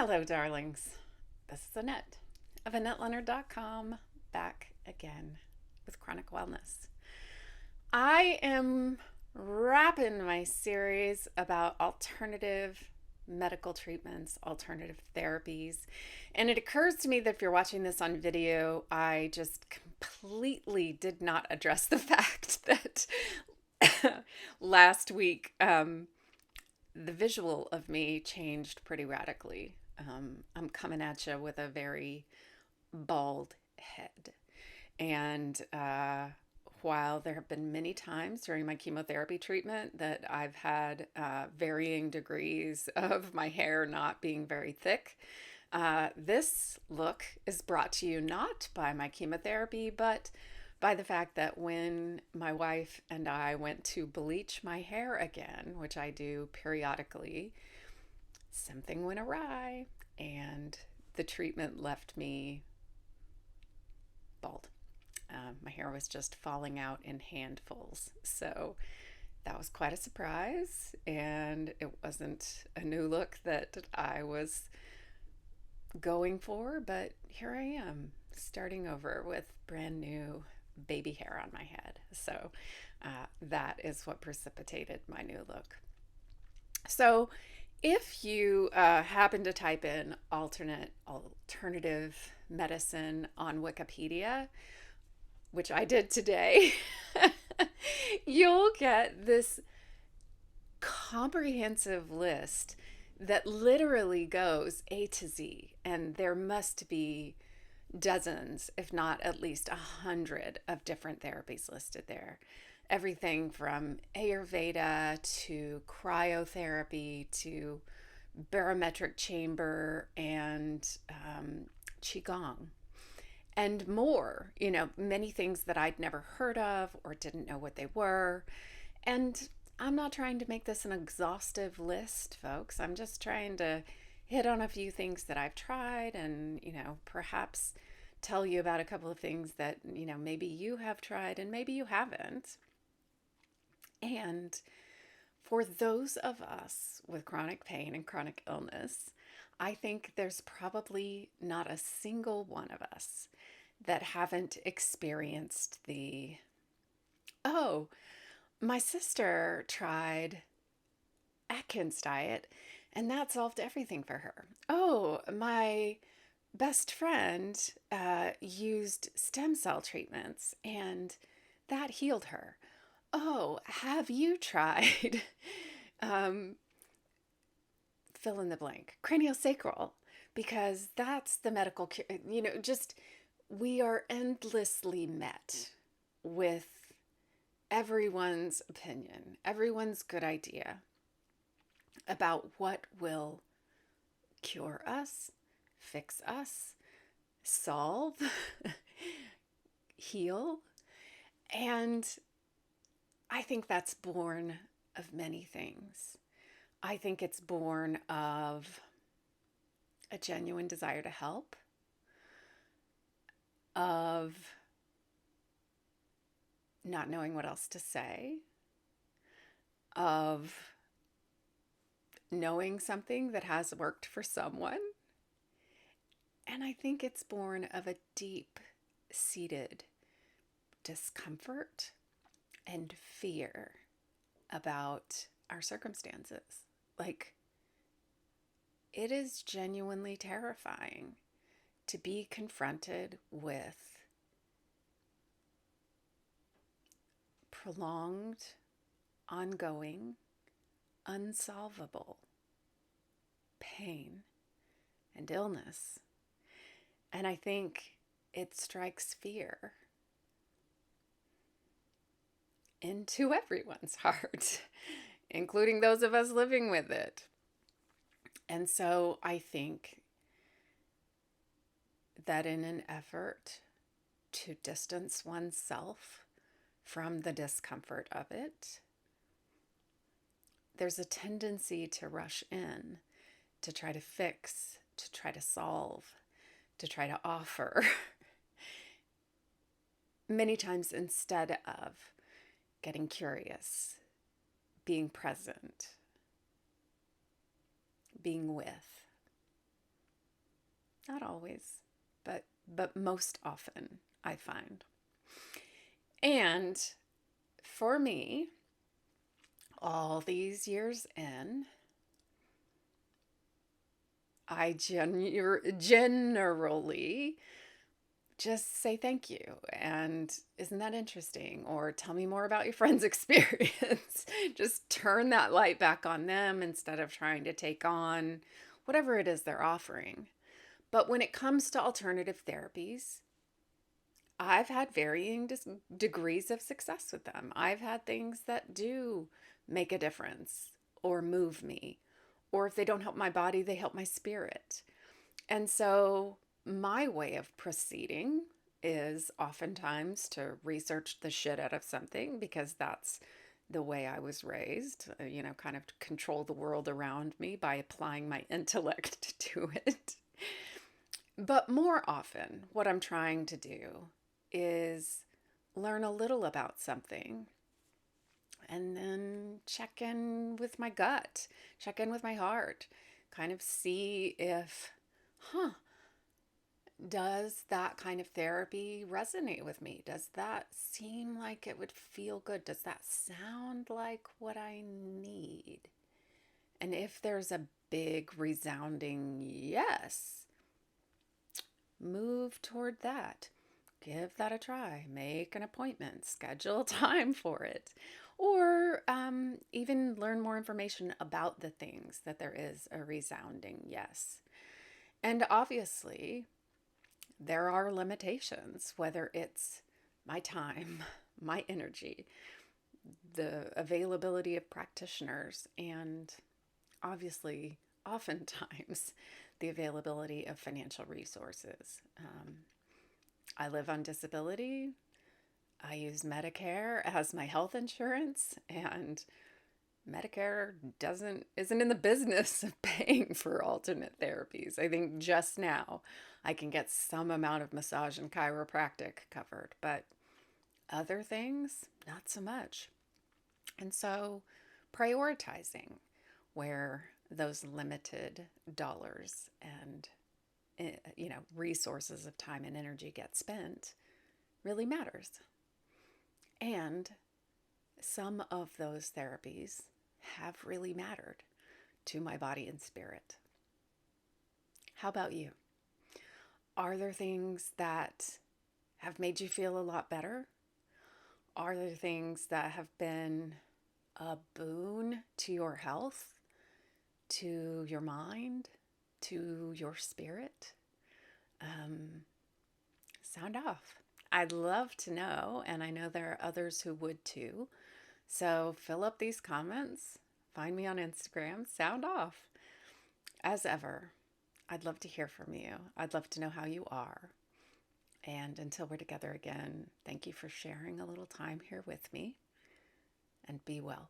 Hello, darlings. This is Annette of AnnetteLeonard.com, back again with Chronic Wellness. I am wrapping my series about alternative medical treatments, alternative therapies, and it occurs to me that if you're watching this on video, I just completely did not address the fact that last week the visual of me changed pretty radically. I'm coming at you with a very bald head. And while there have been many times during my chemotherapy treatment that I've had varying degrees of my hair not being very thick, this look is brought to you not by my chemotherapy, but by the fact that when my wife and I went to bleach my hair again, which I do periodically, something went awry and the treatment left me bald. My hair was just falling out in handfuls. So that was quite a surprise, and it wasn't a new look that I was going for, but here I am starting over with brand new baby hair on my head. So that is what precipitated my new look. So if you happen to type in alternative medicine on Wikipedia, which I did today, you'll get this comprehensive list that literally goes A to Z, and there must be dozens, if not at least 100 of different therapies listed there. Everything from Ayurveda to cryotherapy to barometric chamber and Qigong and more. Many things that I'd never heard of or didn't know what they were. And I'm not trying to make this an exhaustive list, folks. I'm just trying to hit on a few things that I've tried and, perhaps tell you about a couple of things that, maybe you have tried and maybe you haven't. And for those of us with chronic pain and chronic illness, I think there's probably not a single one of us that haven't experienced oh, my sister tried Atkins diet and that solved everything for her. Oh, my best friend used stem cell treatments and that healed her. Oh, have you tried fill in the blank, craniosacral? Because that's the medical cure. We are endlessly met with everyone's opinion, everyone's good idea about what will cure us, fix us, solve, heal. And I think that's born of many things. I think it's born of a genuine desire to help, of not knowing what else to say, of knowing something that has worked for someone. And I think it's born of a deep-seated discomfort and fear about our circumstances. Like, it is genuinely terrifying to be confronted with prolonged, ongoing, unsolvable pain and illness. And I think it strikes fear into everyone's heart, including those of us living with it. And so I think that in an effort to distance oneself from the discomfort of it, there's a tendency to rush in, to try to fix, to try to solve, to try to offer, many times instead of getting curious, being present, being with. Not always, but most often, I find. And for me, all these years in, I generally just say thank you. And isn't that interesting? Or tell me more about your friend's experience. Just turn that light back on them instead of trying to take on whatever it is they're offering. But when it comes to alternative therapies, I've had varying degrees of success with them. I've had things that do make a difference or move me. Or if they don't help my body, they help my spirit. And so my way of proceeding is oftentimes to research the shit out of something because that's the way I was raised, kind of control the world around me by applying my intellect to it. But more often, what I'm trying to do is learn a little about something and then check in with my gut, check in with my heart, kind of see if, does that kind of therapy resonate with me? Does that seem like it would feel good? Does that sound like what I need? And if there's a big resounding yes, move toward that. Give that a try. Make an appointment. Schedule time for it. Or even learn more information about the things that there is a resounding yes. And obviously, there are limitations, whether it's my time, my energy, the availability of practitioners, and obviously, oftentimes, the availability of financial resources. I live on disability. I use Medicare as my health insurance, and Medicare isn't in the business of paying for alternate therapies. I think just now I can get some amount of massage and chiropractic covered, but other things, not so much. And so prioritizing where those limited dollars and resources of time and energy get spent really matters. And some of those therapies have really mattered to my body and spirit. How about you? Are there things that have made you feel a lot better? Are there things that have been a boon to your health, to your mind, to your spirit? Sound off. I'd love to know, and I know there are others who would too. So fill up these comments. Find me on Instagram. Sound off. As ever, I'd love to hear from you. I'd love to know how you are. And until we're together again, thank you for sharing a little time here with me, and be well.